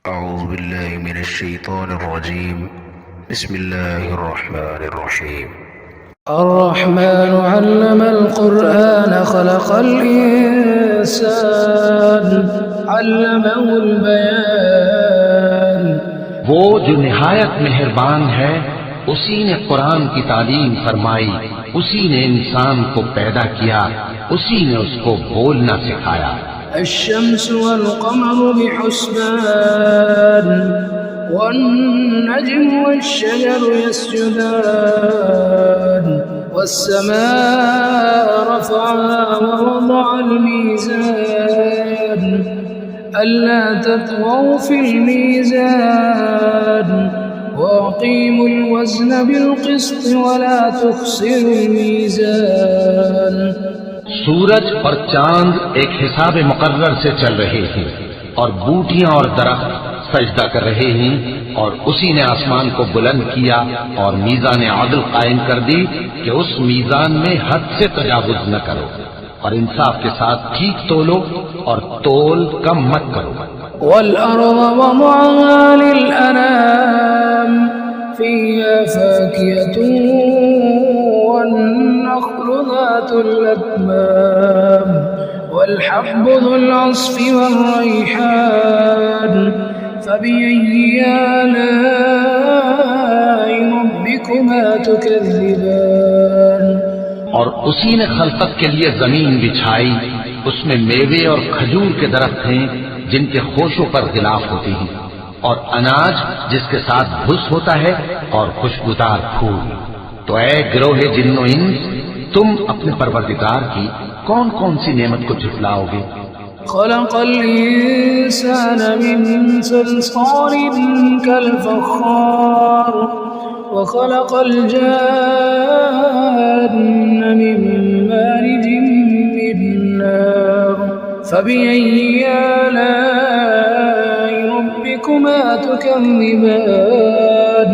أعوذ بالله من الشيطان الرجيم. بسم الله الرحمن الرحيم. الرحمن علم القرآن خلق الإنسان علمه البيان. وہ جو نہایت مہربان ہے اسی نے قرآن کی تعلیم فرمائی، اسی نے انسان کو پیدا کیا، اسی نے اس کو بولنا سکھایا۔ الشمس والقمر بحسبان والنجم والشجر يسجدان والسماء رفعها ووضع الميزان ألا تطغوا في الميزان وأقيموا الوزن بالقسط ولا تخسروا الميزان. سورج اور چاند ایک حساب مقرر سے چل رہے ہیں، اور بوٹیاں اور درخت سجدہ کر رہے ہیں، اور اسی نے آسمان کو بلند کیا اور میزان عدل قائم کر دی کہ اس میزان میں حد سے تجاوز نہ کرو، اور انصاف کے ساتھ ٹھیک تولو اور تول کم مت کرو۔ والأرض وضعها للأنام فيها فاكهة والنخل ذات الأكمام والحب ذو العصف والريحان فبأي آلاء ربكما تكذبان. اور اسی نے خلقت کے لیے زمین بچھائی، اس میں میوے اور کھجور کے درخت ہیں جن کے خوشوں پر غلاف ہوتی ہیں، اور اناج جس کے ساتھ بھس ہوتا ہے، اور خوشبودار پھول۔ تو اے گروہ جن و انس، تم اپنے پروردگار کی کون کون سی نعمت کو جھٹلاؤ گے؟ خلق الإنسان من صلصال كالفخار وخلق الجان من مارج من نار فبأي آلاء ربكما تكذبان.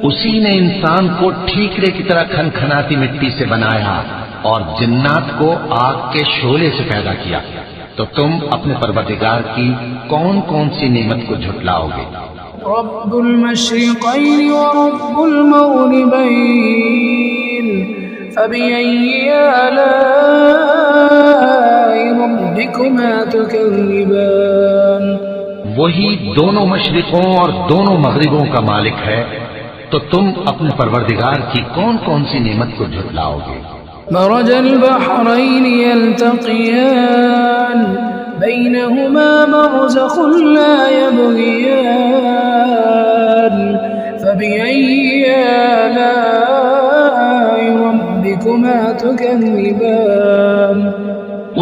اسی نے انسان کو ٹھیکرے کی طرح کھنکھناتی مٹی سے بنایا اور جنات کو آگ کے شعلے سے پیدا کیا، تو تم اپنے پروردگار کی کون کون سی نعمت کو جھٹلاؤ گے؟ رب المشرقين ورب المغربين فبأي آلاء ربكما تكذبان. وہی دونوں مشرقوں اور دونوں مغربوں کا مالک ہے، تو تم اپنے پروردگار کی کون کون سی نعمت کو جھٹلاؤ گے؟ مرج البحرين يلتقيان بينهما برزخ لا يبغيان فبأي آلاء ربكما تكذبان.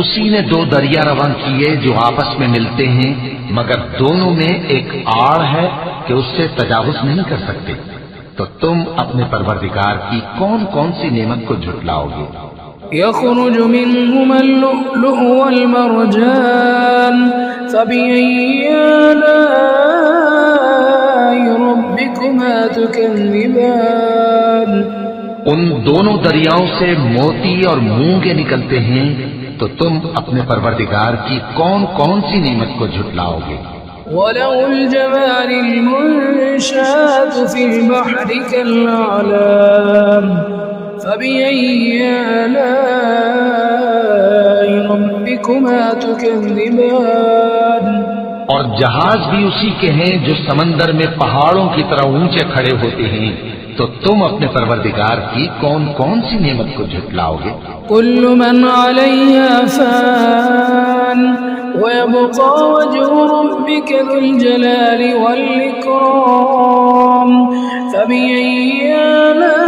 اسی نے دو دریا روان کیے جو آپس میں ملتے ہیں، مگر دونوں میں ایک آڑ ہے کہ اس سے تجاوز نہیں کر سکتے، تو تم اپنے پروردگار کی کون کون سی نعمت کو جھٹلاؤ گے؟ يخرج منهما اللؤلؤ والمرجان فبأي آلاء ربكما تكذبان. ان دونوں دریاؤں سے موتی اور مونگے نکلتے ہیں، تو تم اپنے پروردگار کی کون کون سی نعمت کو جھٹلاؤ گے؟ وله الجوار المنشآت في البحر كالأعلام فبأي آلاء ربكما تكذبان. اور جہاز بھی اسی کے ہیں جو سمندر میں پہاڑوں کی طرح اونچے کھڑے ہوتے ہیں، تو تم اپنے پروردگار کی کون کون سی نعمت کو جھٹلاؤ گے؟ كل من عليها فان ويبقى وجه ربك ذو الجلال والإكرام فبأي آلاء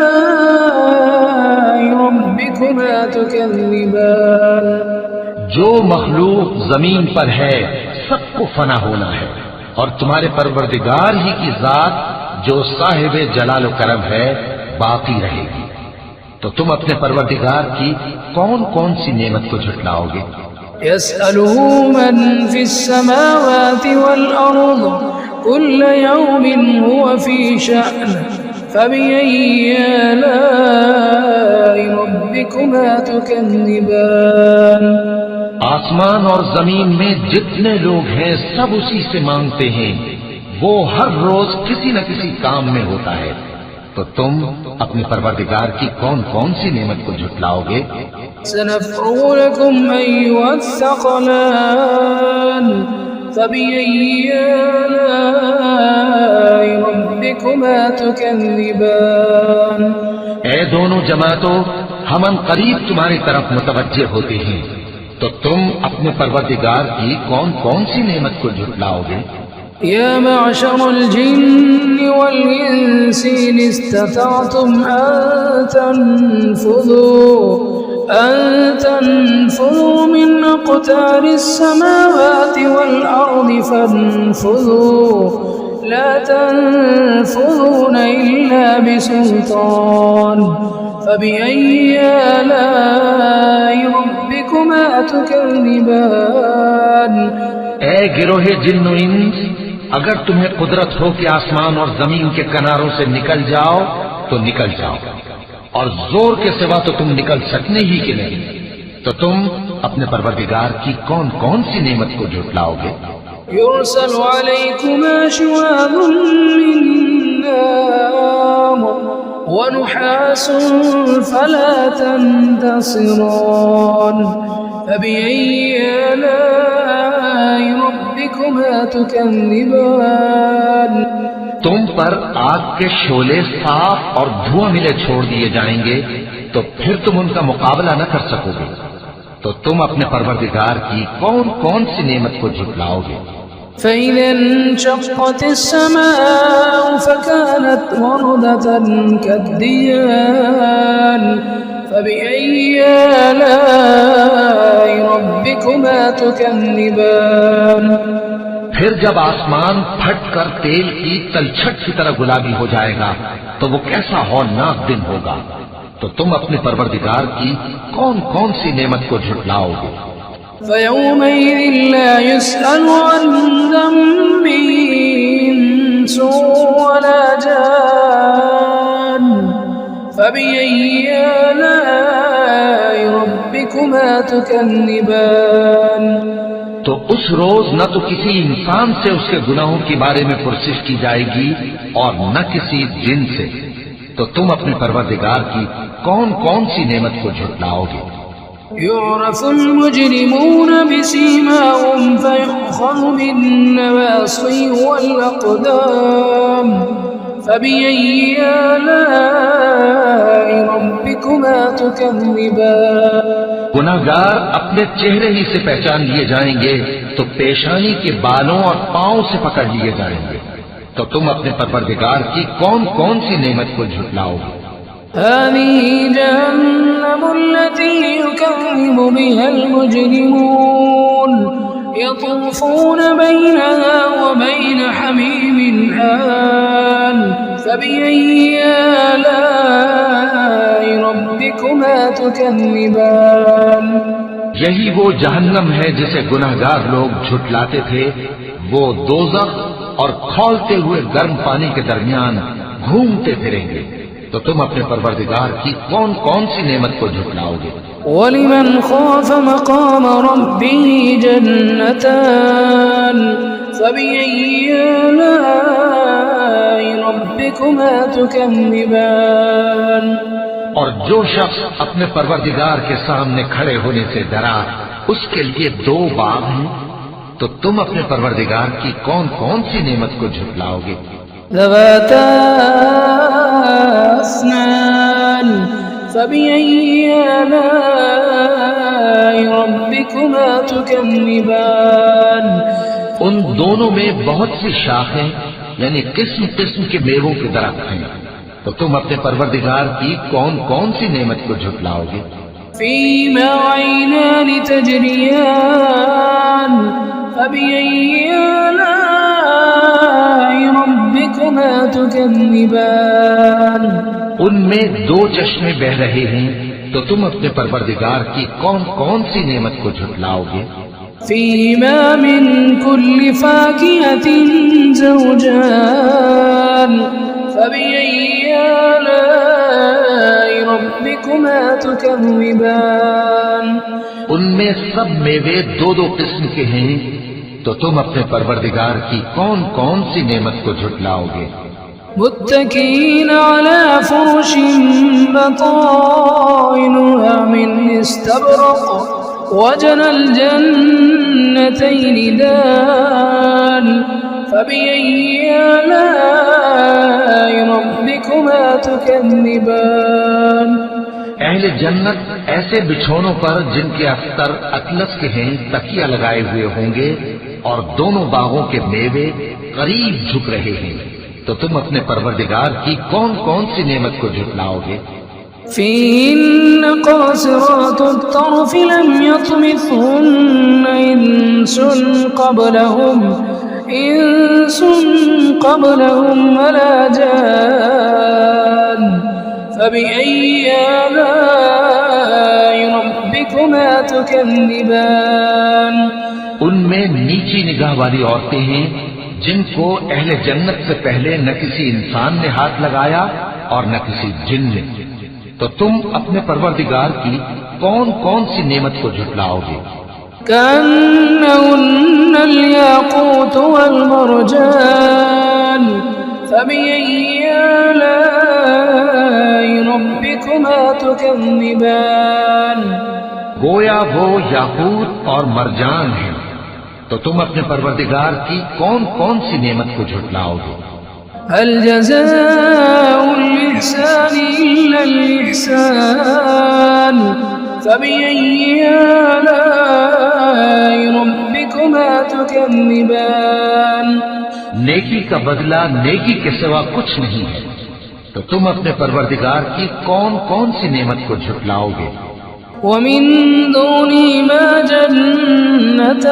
ربكما تكذبان. جو مخلوق زمین پر ہے سب کو فنا ہونا ہے، اور تمہارے پروردگار ہی کی ذات جو صاحب جلال و کرم ہے باقی رہے گی، تو تم اپنے پروردگار کی کون کون سی نعمت کو جھٹلاؤ گے؟ يسأله من في السماوات والأرض كل يوم هو في شأن فبأي آلاء ربكما تكذبان. آسمان اور زمین میں جتنے لوگ ہیں سب اسی سے مانگتے ہیں، وہ ہر روز کسی نہ کسی کام میں ہوتا ہے، تو تم اپنے پروردگار کی کون کون سی نعمت کو جھٹلاؤ گے؟ سنفرغ لكم أيها الثقلان فبأي آلاء ربكما تكذبان اے دونوں جماعتوں، ہم ان قریب تمہاری طرف متوجہ ہوتے ہیں، تو تم اپنے پروردگار کی کون کون سی نعمت کو جھٹلاؤ گے؟ يا معشر الجن والإنس إن استطعتم أن تنفذوا من أقطار السماوات والأرض فانفذوا لا تنفذون إلا بسلطان فبأي آلاء ربكما تكذبان اے گروہ جن و انس، اگر تمہیں قدرت ہو کہ آسمان اور زمین کے کناروں سے نکل جاؤ تو نکل جاؤ، اور زور کے سوا تو تم نکل سکنے ہی کے نہیں، تو تم اپنے پروردگار کی کون کون سی نعمت کو جھٹلاؤ گے؟ يرسل عليكما شواظ من نار ونحاس فلا تنتصران فبأي آلاء ربكما تكذبان تم پر آگ کے شعلے صاف اور دھواں ملے چھوڑ دیے جائیں گے، تو پھر تم ان کا مقابلہ نہ کر سکو گے، تو تم اپنے پروردگار کی کون کون سی نعمت کو جھٹلاؤ گے؟ فإذا انشقت السماء فكانت وردة كالديان فبأي آلاء ربكما تكذبان پھر جب آسمان پھٹ کر تیل کی تلچھٹ کی طرح گلابی ہو جائے گا تو وہ کیسا ہولناک دن ہوگا، تو تم اپنے پروردگار کی کون کون سی نعمت کو جھٹلاؤ گے؟ فيومئذ لا يسأل عن ذنبه إنس ولا جان فبأي آلاء ربكما تكذبان تو اس روز نہ تو کسی انسان سے اس کے گناہوں کے بارے میں پرسش کی جائے گی اور نہ کسی جن سے، تو تم اپنے پروردگار کی کون کون سی نعمت کو جھٹلاؤ گے؟ يعرف المجرمون بسيماهم فيؤخذ بالنواصي والأقدام فبأي آلاء ربكما تكذبان گناہگار اپنے چہرے ہی سے پہچان لیے جائیں گے تو پیشانی کے بالوں اور پاؤں سے پکڑ لیے جائیں گے، تو تم اپنے پروردگار کی کون کون سی نعمت کو جھٹلاؤ گے؟ هذه جهنم التي يكذب بها المجرمون يطوفون بينها وبين حميم آن فبأي آلاء ربكما تكذبان یہی وہ جہنم ہے جسے گناہگار لوگ جھٹلاتے تھے، وہ دوزخ اور کھولتے ہوئے گرم پانی کے درمیان گھومتے پھریں گے، تو تم اپنے پروردگار کی کون کون سی نعمت کو جھٹلاؤ گے؟ وَلِمَنْ خَافَ مَقَامَ رَبِّهِ جَنَّتَانِ فَبِأَيِّ آلَاءِ رَبِّكُمَا تُكَذِّبَانِ اور جو شخص اپنے پروردگار کے سامنے کھڑے ہونے سے ڈرا، اس کے لیے دو باغ ہیں، تو تم اپنے پروردگار کی کون کون سی نعمت کو جھٹلاؤ گے؟ ذواتا أفنان فبأي آلاء ربكما تكذبان ان دونوں میں بہت سی شاخیں یعنی قسم قسم کے میووں کے درخت ہیں، تو تم اپنے پروردگار کی کون کون سی نعمت کو جھٹلاؤ گے؟ فيهما عينان تجريان فبأي آلاء ربكما تكذبان ان میں دو چشمے بہ رہے ہیں، تو تم اپنے پروردگار کی کون کون سی نعمت کو جھٹلاؤ گے؟ فيهما من كل فاكهة زوجان فبأي آلاء ربكما تكذبان ان میں سب میوے دو دو قسم کے ہیں، تو تم اپنے پروردگار کی کون کون سی نعمت کو جھٹلاؤ گے؟ متكئين على فرش بطائنها من استبرق وجنى الجنتين دان فبأي آلاء ربكما تكذبان۔ اہل جنت ایسے بچھونوں پر جن کے استر اطلس کے ہیں تکیہ لگائے ہوئے ہوں گے اور دونوں باغوں کے میوے قریب جھک رہے ہیں، تو تم اپنے پروردگار کی کون کون سی نعمت کو جھٹلاؤ گے؟ فيهن قاصرات الطرف لم يطمثهن إنس قبلهم ولا جان فبأي آلاء ربكما تكذبان۔ ان میں نیچی نگاہ والی عورتیں ہیں جن کو اہل جنت سے پہلے نہ کسی انسان نے ہاتھ لگایا اور نہ کسی جن نے، تو تم اپنے پروردگار کی کون کون سی نعمت کو جھٹلاؤ گے؟ كأنهن الياقوت والمرجان فبأي آلاء ربكما تكذبان۔ گویا وہ یاقوت اور مرجان ہیں، تو تم اپنے پروردگار کی کون کون سی نعمت کو جھٹلاؤ گے؟ هل جزاء الإحسان إلا الإحسان فبأي آلاء ربكما تكذبان۔ نیکی کا بدلہ نیکی کے سوا کچھ نہیں ہے، تو تم اپنے پروردگار کی کون کون سی نعمت کو جھٹلاؤ گے؟ ومن دونهما جنتان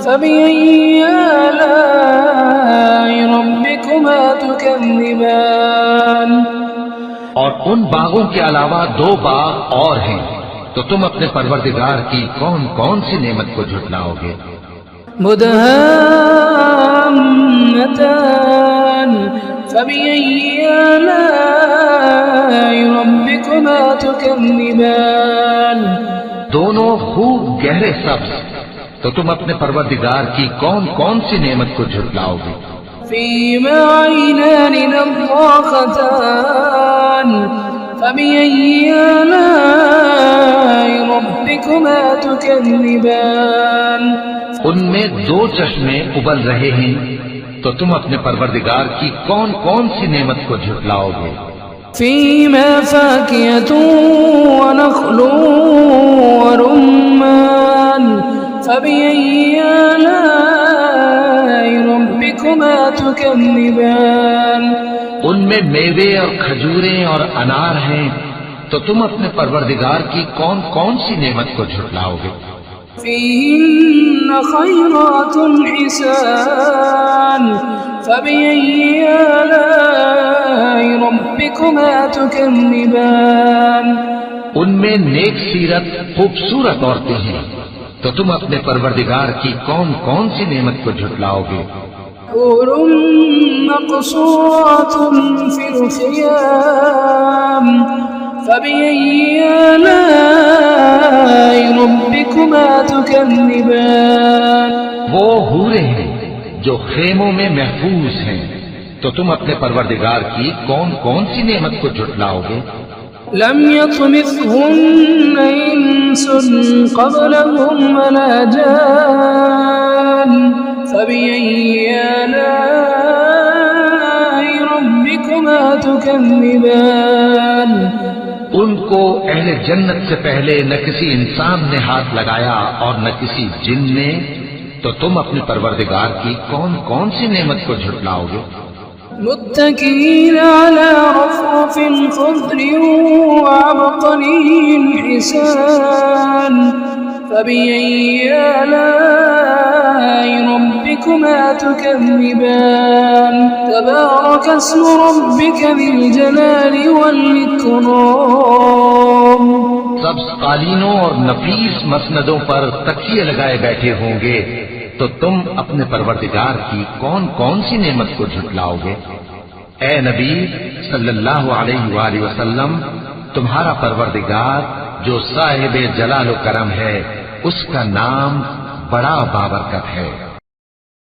فبأي آلاء ربكما تكذبان۔ اور ان باغوں کے علاوہ دو باغ اور ہیں، تو تم اپنے پروردگار کی کون کون سی نعمت کو جھٹلاؤ گے؟ مدهامتان فبأي آلاء ربكما تكذبان۔ دونوں خوب گہرے سبز، تو تم اپنے پروردگار کی کون کون سی نعمت کو جھٹلاؤ گے؟ فيهما عينان نضاختان فبأي آلاء ربكما تكذبان۔ ان میں دو چشمے ابل رہے ہیں، تو تم اپنے پروردگار کی کون کون سی نعمت کو جھٹلاؤ گے؟ فيهما فاكهة ونخل ورمان فبأي آلاء ربكما تكذبان۔ ان میں میوے اور کھجوریں اور انار ہیں، تو تم اپنے پروردگار کی کون کون سی نعمت کو جھٹلاؤ گے؟ فيهن خيرات حسان فبأي آلاء ربكما تكذبان۔ ان میں نیک سیرت خوبصورت عورتیں ہیں، تو تم اپنے پروردگار کی کون کون سی نعمت کو جھٹلاؤ گے؟ حور مقصورات في الخيام فبأي آلاء ربكما تكذبان۔ وہ حوریں ہیں جو خیموں میں محفوظ ہیں، تو تم اپنے پروردگار کی کون کون سی نعمت کو جھٹلاؤ گے؟ لم يطمثهن إنس قبلهم ولا جان فبأي آلاء ربكما تكذبان۔ ان کو اہل جنت سے پہلے نہ کسی انسان نے ہاتھ لگایا اور نہ کسی جن نے، تو تم اپنے پروردگار کی کون کون سی نعمت کو جھٹلاؤ گے؟ متكئين على رفرف خضر وعبقري حسان فبأي آلاء ربكما تكذبان۔ تبارك اسم ربك ذي الجلال والإكرام۔ سبز قالینوں اور نفیس مسندوں پر تکیے لگائے بیٹھے ہوں گے، تو تم اپنے پروردگار کی کون کون سی نعمت کو جھٹلاؤ گے؟ اے نبی صلی اللہ علیہ وآلہ وسلم، تمہارا پروردگار جو صاحب جلال و کرم ہے، اس کا نام بڑا بابرکت ہے۔